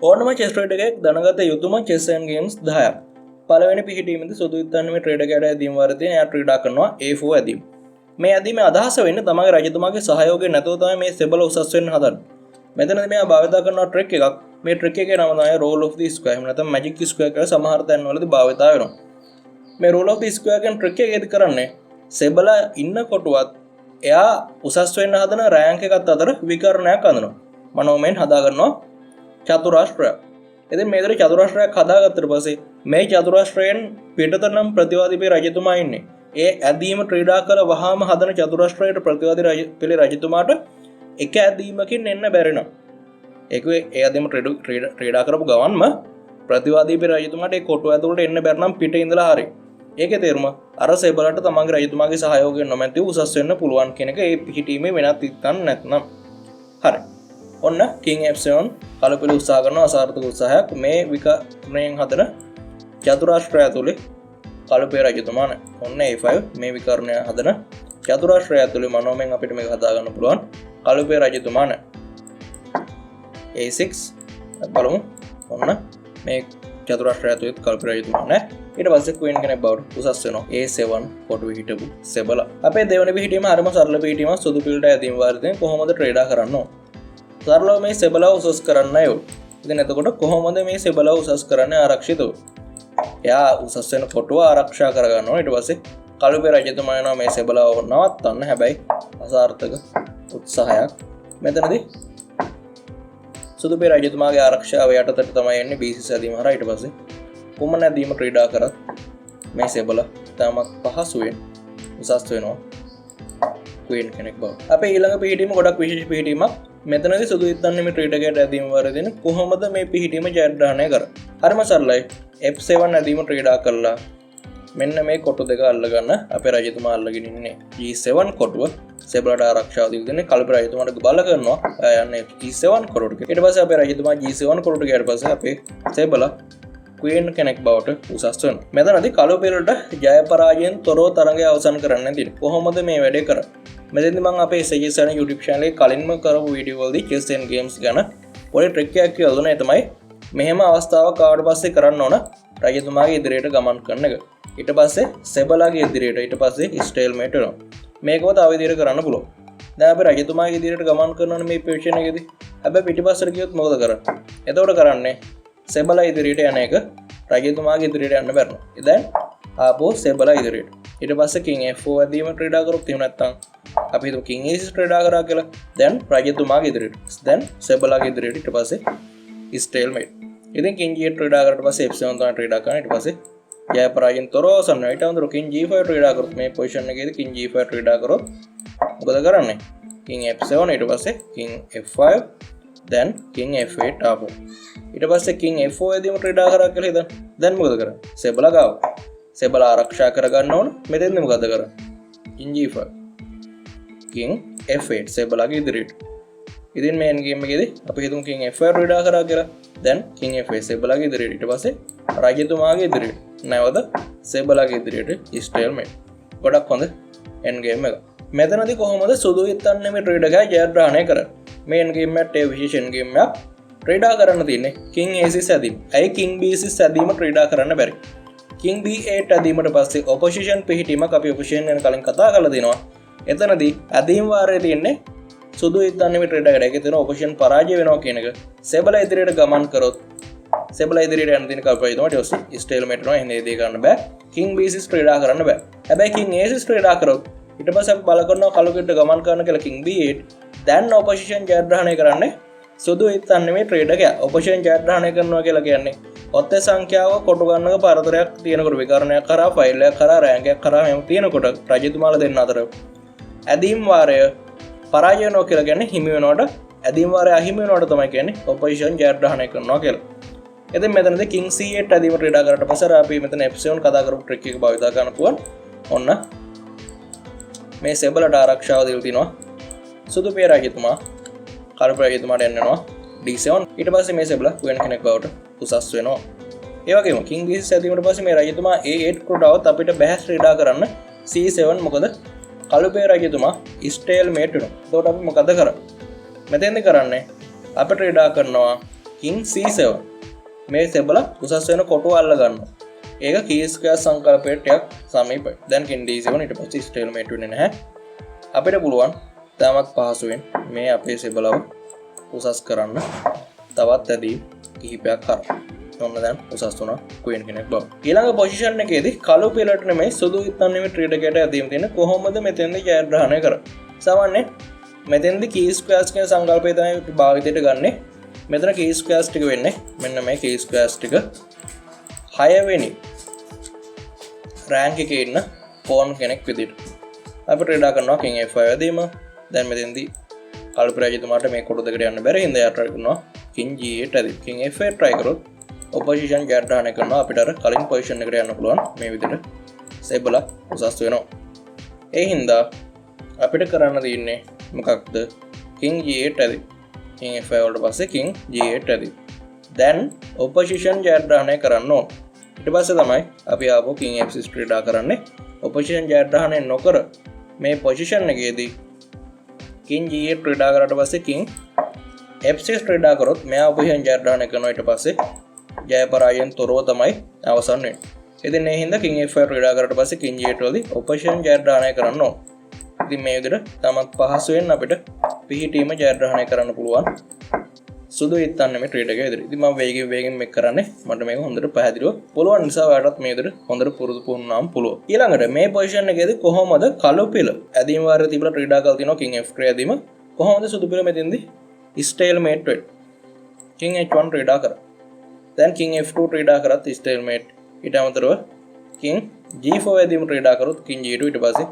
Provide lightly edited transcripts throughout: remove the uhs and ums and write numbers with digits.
ඕනම chess raid එකක් දැනගත යුතුම chess and games 10ක්. පළවෙනි පිහිටීමේදී සුදු ඉත්තන්නේ ට්‍රේඩර් කැඩ ඇදීම වර්ධනය එයා ක්‍රීඩා කරනවා A4 ඇදීම. මේ ඇදීමේ අදහස වෙන්නේ තමගේ රජතුමාගේ සහයෝගය නැතුව තමයි මේ සෙබළ උසස් වෙන්න හදන්නේ. මෙතනදී මෙයා භාවිත කරන ට්‍රික් එකක්. මේ ට්‍රික් එකේ නම තමයි roll of the square. එහෙම නැත්නම් magic square කියලා සමහර තැන්වලදී භාවිත වෙනවා. මේ roll of the square කියන ට්‍රික් එකේදී කරන්නේ සෙබළ ඉන්න කොටුවත් එයා උසස් වෙන්න හදන රෑන්ක් එකත් අතර විකරණයක් අඳිනවා. මනෝමයෙන් හදා ගන්නවා චතුරාශ්‍රයක්. ඉතින් මේ විදිහට චතුරාශ්‍රයක් හදාගත්තට පස්සේ මේ චතුරාශ්‍රයෙන් පිටත නම් ප්‍රතිවාදී රජතුමා ඉන්නේ. ඒ ඇදීම ක්‍රීඩා කළ වහාම හදන චතුරාශ්‍රයට ප්‍රතිවාදී පිළි රජතුමාට එක ඇදීමකින් එන්න බැරිනවා. ඒක ඒ ඇදීම ක්‍රීඩා කරපු ගමන්ම ප්‍රතිවාදී පිළි රජතුමාට ඒ කොටුව ඇතුළට එන්න බැරි නම් පිටේ ඉඳලා හරි. ඒකේ තේරුම අර සෙබළට තමන්ගේ රජතුමාගේ සහයෝගය නොමැතිව උසස් වෙන්න පුළුවන් කියන එක ඒ පිහිටීමේ වෙනත් ඉක්කන් නැත්නම්. හරි. ඔන්න King F7 කලපිලි උත්සාහ කරන අසාර්ථක උත්සාහයක් මේ විකරණයෙන් හදන චතුරාශ්‍රය ඇතුලේ කලපේ රජතුමා නැහැ. ඔන්න A5 මේ විකරණය හදන චතුරාශ්‍රය ඇතුලේ මනෝමයෙන් අපිට මේක හදා ගන්න පුළුවන්. කලපේ රජතුමා නැහැ. A6 බලමු. ඔන්න මේ චතුරාශ්‍රය ඇතුලේ කලපේ රජතුමා නැහැ. ඊට පස්සේ queen කෙනෙක් බවට උසස් වෙනවා. A7 කොටුවේ හිටපු සෙබළ. අපේ දෙවන පිහිටීම හරිම සරල පිහිටීමක්. සුදු පිළට ඇදීම වර්ධනය කොහොමද ට්‍රේඩා කරන්න ඕන? සරලව මේ සෙබළව උසස් කරන්න ඕන. ඉතින් එතකොට කොහොමද මේ සෙබළව උසස් කරන්නේ ආරක්ෂිතව? එයා උසස් වෙන කොටුව ආරක්ෂා කරගන්න ඕන. ඊට පස්සේ කළුපේ රජතුමා යනවා මේ සෙබළව නවත්තන්න. හැබැයි අසාර්ථක උත්සාහයක්. මෙතනදී සුදුපේ රජතුමාගේ ආරක්ෂාව යටතට තමයි එන්නේ B6 ඇදීම හරහා. ඊට පස්සේ කුමන ඇදීම ක්‍රීඩා කරත් මේ සෙබළ තාමත් පහසුවෙන් උසස් වෙනවා queen කෙනෙක් බව. අපේ ඊළඟ පිහිටීම ගොඩක් විශේෂ පිහිටීමක්. මෙතනදී සුදු ඉත්තන්නේ මේ ක්‍රීඩකයාට ඇදීම වර්ධන කොහොමද මේ පිහිටීම ජයග්‍රහණය කරන්නේ? හරිම සරලයි. F7 ඇදීම ක්‍රීඩා කළා. මෙන්න මේ කොටු දෙක අල්ලගන්න. අපේ රජතුමා අල්ලගෙන ඉන්නේ G7 කොටුව. සෙබළට ආරක්ෂාව දීලා දෙන්නේ. කලපේ රජතුමාට බල කරනවා. යන්නේ G7 කොටුවට. ඊට පස්සේ අපේ රජතුමා G7 කොටුවට ගියාට පස්සේ අපේ සෙබළ queen කෙනෙක් බවට උසස් වෙනවා. මෙතනදී කලපේලට ජය පරාජයෙන් තොරව තරඟය අවසන් කරන්න තියෙනවා. කොහොමද මේ වැඩේ කරන්නේ? මෙතෙන්දි මම අපේ සජෙස්ට් YouTube channel එකේ කලින්ම කරපු වීඩියෝ වලදී chess and games ගැන පොඩි ට්‍රික් එකක් කියලා දුන්නා. ඒ තමයි මෙහෙම අවස්ථාවක් ආවට පස්සේ කරන්න ඕන රජතුමාගේ ඉදිරියට ගමන් කරන එක. ඊට පස්සේ සෙබළගේ ඉදිරියට ඊට පස්සේ ස්ටේල්මේට් වෙනවා. මේකව තව විදිහට කරන්න පුළුවන්. දැන් අපි රජතුමාගේ ඉදිරියට ගමන් කරනවනේ මේ පොසිෂන් එකේදී. හැබැයි පිටිපස්සට ගියොත් මොකද කරන්නේ? එතකොට කරන්නේ සෙබළ ඉදිරියට යන එක රජතුමාගේ ඉදිරියට යන්න බැරනවා. දැන් ආපහු සෙබළ ඉදිරියට. ඊට පස්සේ King F4 ඇදීම ක්‍රීඩා කරොත් එහෙම නැත්නම් අපි හිතමු King A6 ක්‍රීඩා කරා කියලා. දැන් රජතුමාගේ ඉදිරියට. දැන් සෙබළගේ ඉදිරියට ඊට පස්සේ ස්ටේල්මේට්. ඉතින් King G8 ක්‍රීඩා කරලා පස්සේ F7 තමයි ක්‍රීඩා කරන්නේ. ඊට පස්සේ ජය පරාජයෙන් තොරව අවසන් වෙනවා. ඊට අමතරව King G5 ක්‍රීඩා කරොත් මේ පොසිෂන් එකේදී King G5 ක්‍රීඩා කරොත් මොකද කරන්නේ? King F7 ඊට පස්සේ King F5 දැන් King F8 ආපහු. ඊට පස්සේ King F4 ඇදීම ක්‍රීඩා කරා කියලා හිතන්න. දැන් මොකද කරන්නේ? සෙබළ ගාව. සෙබළ ආරක්ෂා කරගන්න ඕන. මෙතෙන්ද මොකද කරන්නේ? King G5 King F8 සෙබළගේ ඉදිරියට. ඉතින් මේ එන්ඩ් ගේම් එකේදී අපි හිතමු King F5 ක්‍රීඩා කරා කියලා. දැන් King F8 සෙබළගේ ඉදිරියට. ඊට පස්සේ රජතුමාගේ ඉදිරියට. නැවත සෙබළගේ ඉදිරියට ස්ටේල්මේට්. ගොඩක් හොඳ එන්ඩ් ගේම් එක. මෙතනදී කොහොමද සුදු ඉත්තන්නේ මේ ක්‍රීඩකයා ජයග්‍රහණය කරන්නේ? මේ එන්ඩ් ගේම් එකට ඒ විශේෂ එන්ඩ් ගේම් එකක් ක්‍රීඩා කරන්න තියෙන්නේ King A6 ඇදීම. ඇයි King B6 ඇදීම ක්‍රීඩා කරන්න බැරි? King B8 ඇදීමට පස්සේ ඔපොසිෂන් පිහිටීමක් අපි ඔපොසිෂන් ගැන කලින් කතා කරලා දිනවා. එතනදී ඇදීම් වාරයේ තියෙන්නේ සුදු ඉත්තන්නේ මේ ක්‍රීඩකයාට. ඒකේ තියෙන ඔපොසිෂන් පරාජය වෙනවා කියන එක. සෙබළ ඉදිරියට ගමන් කරොත් සෙබළ ඉදිරියට යන දින කල්පය තමයි ඊට පස්සේ ස්ටේල්මේට් වෙනවා. එහෙනම් ඒ දේ කරන්න බෑ. King B6 ක්‍රීඩා කරන්න බෑ. හැබැයි King A6 ක්‍රීඩා කරොත් ඊට පස්සේ අපි බල කරනවා කලුකෙට ගමන් කරන කියලා King B8. දැන් ඔපොසිෂන් ජයග්‍රහණය කරන්නේ සුදු ඉත්තන්නේ මේ ක්‍රීඩකයා. ඔපොසිෂන් ජයග්‍රහණය කරනවා කියලා කියන්නේ ඔත්තේ සංඛ්‍යාව කොටු ගන්නක පරතරයක් තියෙනකොට විකරණයක් කරා ෆයිල් එකක් කරා රෑන්ක් එකක් කරා එහෙම තියෙනකොට රජතුමාලා දෙන්න අතර ඇදීම් වාරය පරාජය වෙනවා කියලා කියන්නේ හිමි වෙනවට ඇදීම් වාරය අහිමි වෙනවට තමයි කියන්නේ ඔපොසිෂන් ජයග්‍රහණය කරනවා කියලා. ඉතින් මෙතනදී King C8 ඇදීම ක්‍රීඩා කරලා පස්සේ අපි මෙතන F7 කතා කරපු ට්‍රික් එක භාවිත කරන්න පුළුවන්. ඔන්න මේ සෙබළට ආරක්ෂාව දීලා තිනවා සුදු පේ රජතුමා කළු රජතුමාට යනවා D7. ඊට පස්සේ මේ සෙබළ queen කෙනෙක් බවට උසස් වෙනවා. ඒ වගේම King B6 ඇදීමට පස්සේ මේ රජතුමා A8 ක්‍රීඩාවත් අපිට බැහැ ක්‍රීඩා කරන්න C7 මොකද කළු පේ රජතුමා ස්ටේල්මේට් වෙනවා. එතකොට අපි මොකද කරන්නේ? මෙතෙන්ද කරන්නේ අපිට ක්‍රීඩා කරනවා King C7 මේ සෙබල උසස් වෙන කොටුව අල්ල ගන්නවා. ඒක key square සංකල්පයට ටිකක් සමීපයි. දැන් king D7 ඊට පස්සේ stalemate වෙන්නේ නැහැ. අපිට පුළුවන් තාමත් පහසුවෙන් මේ අපේ සෙබලව උසස් කරන්න තවත් ඇදීම් කිහිපයක් කරා. ඔන්න දැන් උසස් වුණා queen කෙනෙක් බව. ඊළඟ පොසිෂන් එකේදී කළු පිලට නෙමෙයි සුදු ඉත්තන් නෙමෙයි ට්‍රේඩ් එකට ඇදීම් තියෙන කොහොමද මෙතෙන්දී ජයග්‍රහණය කරන්නේ? සාමාන්‍යයෙන් මෙතෙන්දී key squares කියන සංකල්පය තමයි භාවිතයට ගන්නෙ. මෙතන key squares ටික වෙන්නේ මෙන්න මේ key squares ටික 6 වෙනි රෑන්ක් එකේ ඉන්න pawn කෙනෙක් විදිහට. අපි ට්‍රේඩ් කරනවා king f5 ඇදීම. දැන් මෙතෙන්දී කළු පරාජිතමාට මේ කොටු දෙකට යන්න බැරි හින්දා යා try කරනවා king g8 ඇදීම. king f8 try කරොත් opposition ජයග්‍රහණය කරනවා. අපිට අර කලින් පොසිෂන් එකට යන්න පුළුවන් මේ විදිහට සෙබල උසස් වෙනවා. ඒ හින්දා අපිට කරන්න තියෙන්නේ මොකක්ද? king g8 ඇදීම. king f5 වලට පස්සේ king g8 ඇදීම. දැන් opposition ජයග්‍රහණය කරන්න ඕන. ඊට පස්සේ තමයි අපි ආපහු king f6 ක්‍රීඩා කරන්නේ. opposition ජයග්‍රහණය නොකර මේ පොසිෂන් එකේදී king g8 ක්‍රීඩා කරාට පස්සේ king f6 ක්‍රීඩා කරොත් මෙයා opposition ජයග්‍රහණය කරනවා. ඊට පස්සේ ජය පරාජයෙන් තොරව තමයි අවසන් වෙන්නේ. ඉතින් මේ හින්දා king f5 ක්‍රීඩා කරාට පස්සේ king g8 වලදී opposition ජයග්‍රහණය කරන්න ඕන. ඉතින් මේ විදිහට තමත් පහසුවෙන් අපිට පිහිටීම ජයග්‍රහණය කරන්න පුළුවන්. සුදු ඉත්තන් නෙමෙයි ට්‍රේඩ් එක විදිහට. ඉතින් මම වේගෙන් මේක කරන්නේ මට මේක හොඳට පැහැදිලිව පුළුවන් නිසා ඔයාලටත් මේ විදිහට හොඳට පුරුදු පුහුණුනාම පුළුවන්. ඊළඟට මේ පොසිෂන් එකේදී කොහොමද කළු පිළ ඇදීම වාරය තිබලා ක්‍රීඩා කරලා තිනවා king f3 ඇදීම. කොහොමද සුදු පිළ මෙතෙන්දී stalemate වෙන්නේ? king h1 ක්‍රීඩා කරා. දැන් king f2 ක්‍රීඩා කරත් stalemate. ඊට අමතරව king g4 ඇදීම ක්‍රීඩා කරොත් king g2 ඊට පස්සේ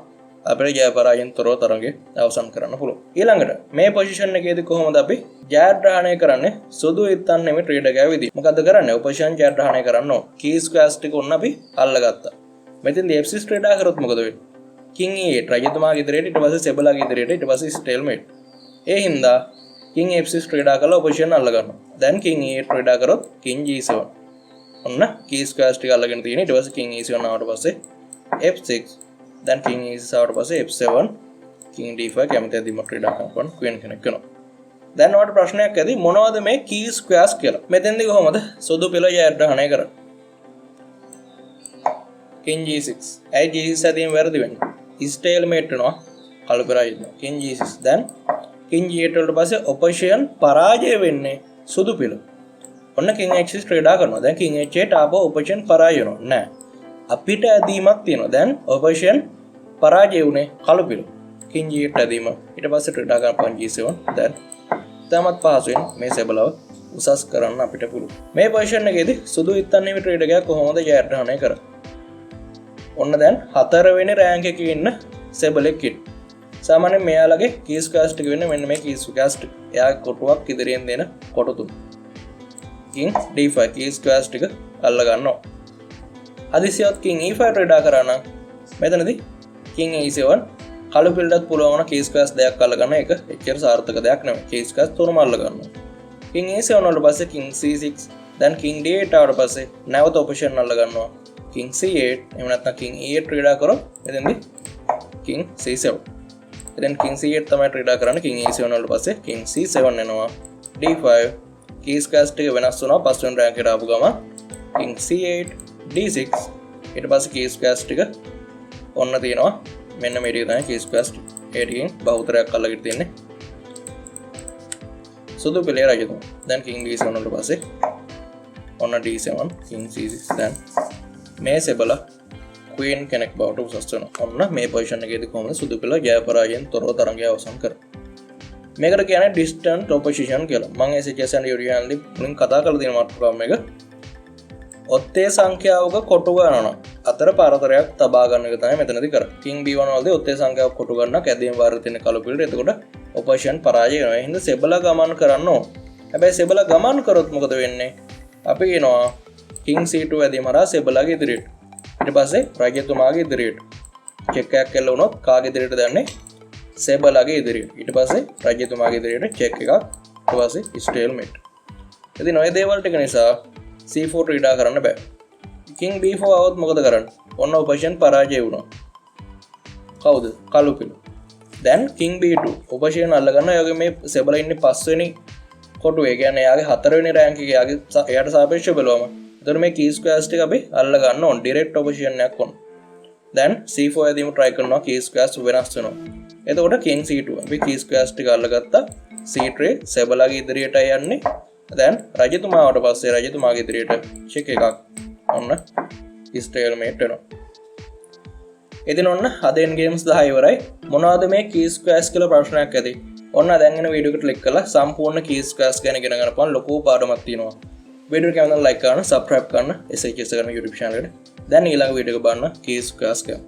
අපිට ජය පරාජයෙන් තොරව තරඟය අවසන් කරන්න පුළුවන්. ඊළඟට මේ පොසිෂන් එකේදී කොහොමද අපි ජයග්‍රහණය කරන්නේ? සුදු ඉත්තන් නෙමෙයි ට්‍රේඩ් එකේ විදිහ. මොකද්ද කරන්නේ? opposition ජයග්‍රහණය කරන්න ඕන. key squares ටික උන්න අපි අල්ලගත්තා. මෙතෙන්දී f6 ට්‍රේඩ් කරොත් මොකද වෙන්නේ? king e8 රජතුමාගේ ඉදිරියට ඊට පස්සේ සෙබලාගේ ඉදිරියට ඊට පස්සේ stalemate. ඒ හින්දා king f6 ට්‍රේඩ් කරලා opposition අල්ල ගන්නවා. දැන් king e8 ට්‍රේඩ් කරොත් king g7. ඔන්න key squares ටික අල්ලගෙන තියෙන. ඊට පස්සේ king e7 ආවට පස්සේ f6 දැන් king e6 ආවට පස්සේ f7 king d5 කැමති ඇදීම ක්‍රීඩා කරනවා queen කෙනෙක් වෙනවා. දැන් ඔයාලට ප්‍රශ්නයක් ඇති මොනවද මේ key squares කියලා? මෙතෙන්දී කොහොමද සුදු පිළ ජයග්‍රහණය කරන්නේ? king g6 ඇයි g6 ඇදීම වැරදි වෙන්නේ? stalemate වෙනවා කළු පරාජිත. king g6 දැන් king g8 වලට පස්සේ opposition පරාජය වෙන්නේ සුදු පිළ. ඔන්න king h6 ක්‍රීඩා කරනවා. දැන් king h8 ආපහු opposition පරාජය වෙනවා. නෑ. අපිට ඇදීමක් තියෙනවා. දැන් opposition පරාජය වුණේ කළු පිළ. king g8 ඇදීම. ඊට පස්සේ ක්‍රීඩා කරපන් g7. දැන් තමත් පහසුවෙන් මේ සෙබලව උසස් කරන්න අපිට පුළුවන්. මේ පොසිෂන් එකේදී සුදු ඉත්තන් නෙමෙයි ට්‍රේඩ් එකක් කොහොමද ජයග්‍රහණය කරන්නේ? ඔන්න දැන් 4 වෙනි රෑන්ක් එකේ ඉන්න සෙබලෙක් ඉන්න. සාමාන්‍යයෙන් මෙයාලගේ key squares ටික වෙන්නේ මෙන්න මේ key squares ටික. එයාගේ කොටුවක් ඉදිරියෙන් දෙන කොටු තුන. king d5 key squares ටික අල්ල ගන්නවා. හදිසියවත් king e5 ට්‍රේඩ් කරා නම් මෙතනදී king e7 කළු පිළටත් පුළුවන් වුණා key squares දෙකක් අල්ල ගන්න. ඒක එච්චර සාර්ථක දෙයක් නෙමෙයි. key squares තුනම අල්ල ගන්නවා. king e7 වලට පස්සේ king c6 දැන් king d8 ආවට පස්සේ නැවත opposition අල්ල ගන්නවා. king c8 එහෙම නැත්නම් king e8 ක්‍රීඩා කරොත් එතෙන්දී king c7. දැන් king c8 තමයි ක්‍රීඩා කරන්නේ. king e7 වලට පස්සේ king c7 එනවා. d5 key squares ටික වෙනස් වුණා. පස්වෙනි රෑන්ක් එකට ආපු ගමන් king c8 d6 ඊට පස්සේ key squares ටික ඔන්න තියෙනවා. මෙන්න මේ ටික තමයි key squares ටික. ඒ ටිකෙන් බහුතරයක් අල්ලගෙන තියෙන්නේ සුදු පිළේ රජතුමා. දැන් king d7 වලට පස්සේ ඔන්න d7 king c6 දැන් මේ සෙබල queen කෙනෙක් බවට උසස් වෙනවා. ඔන්න මේ පොසිෂන් එකේදී කොහොමද සුදු පිළ ජය පරාජයෙන් තොරව තරඟය අවසන් කරන්නේ? මේකට කියන්නේ distant opposition කියලා. මම ඒ suggestion video එකේ මුලින් කතා කරලා තියෙන මාතෘකාව මේක. ඔත්තේ සංඛ්‍යාවක කොටු ගණන අතර පරතරයක් තබා ගන්න එක තමයි මෙතනදී කරන්නේ. king b1 වලදී ඔත්තේ සංඛ්‍යාවක් කොටු ගන්නක් ඇදීම වාරය තියෙන කළු පිළට. එතකොට opposition පරාජය වෙනවා. ඒ හින්දා සෙබල ගමන් කරන්න ඕන. හැබැයි සෙබල ගමන් කරොත් මොකද වෙන්නේ? අපි කියනවා king c2 ඇදීම හරහා සෙබලගේ ඉදිරියට. ඊට පස්සේ රජතුමාගේ ඉදිරියට. චෙක් එකක් එල්ල වුණොත් කාගේ ඉදිරියට දාන්නේ? සෙබලගේ ඉදිරියට. ඊට පස්සේ රජතුමාගේ ඉදිරියට චෙක් එකක්. ඊට පස්සේ stalemate. ඉතින් ඔය දේවල් ටික නිසා c4 ක්‍රීඩා කරන්න බෑ. king b4 આવොත් මොකද කරන්නේ? ඔන්න opposition පරාජය වුණා. කවුද? කළු පිළ. දැන් king b2 opposition අල්ල ගන්න. ඒ වගේ මේ සෙබල ඉන්නේ 5 වෙනි කොටු ඒ කියන්නේ යාගේ 4 වෙනි රෑන්ක් එකේ යාගේ එයාට සාපේක්ෂව බලවම එතකොට මේ key squares ටික අපි අල්ල ගන්න ඕන direct opposition එකක් ඕන then c4 යදීම try කරනවා key squares වෙනස් වෙනවා එතකොට king c2 අපි key squares ටික අල්ලගත්තා c3 සෙබලාගේ ඉදිරියට යන්නේ then රජතුමාට පස්සේ රජතුමාගේ ඉදිරියට check එකක් ඔන්න stalemate වෙනවා ඉතින් ඔන්න අද end games 10 ඉවරයි මොනවද මේ key squares කියලා ප්‍රශ්නයක් ඇති ඔන්න දැන් එන වීඩියෝ එකට ක්ලික් කරලා සම්පූර්ණ key squares ගැන ඉගෙන ගන්න පුළුවන් ලොකු පාඩමක් තියෙනවා වීඩියෝ එක කැමතිනම් like කරන්න subscribe කරන්න SHS කරන YouTube channel එකට දැන් ඊළඟ වීඩියෝ එක බලන්න key squares ගැන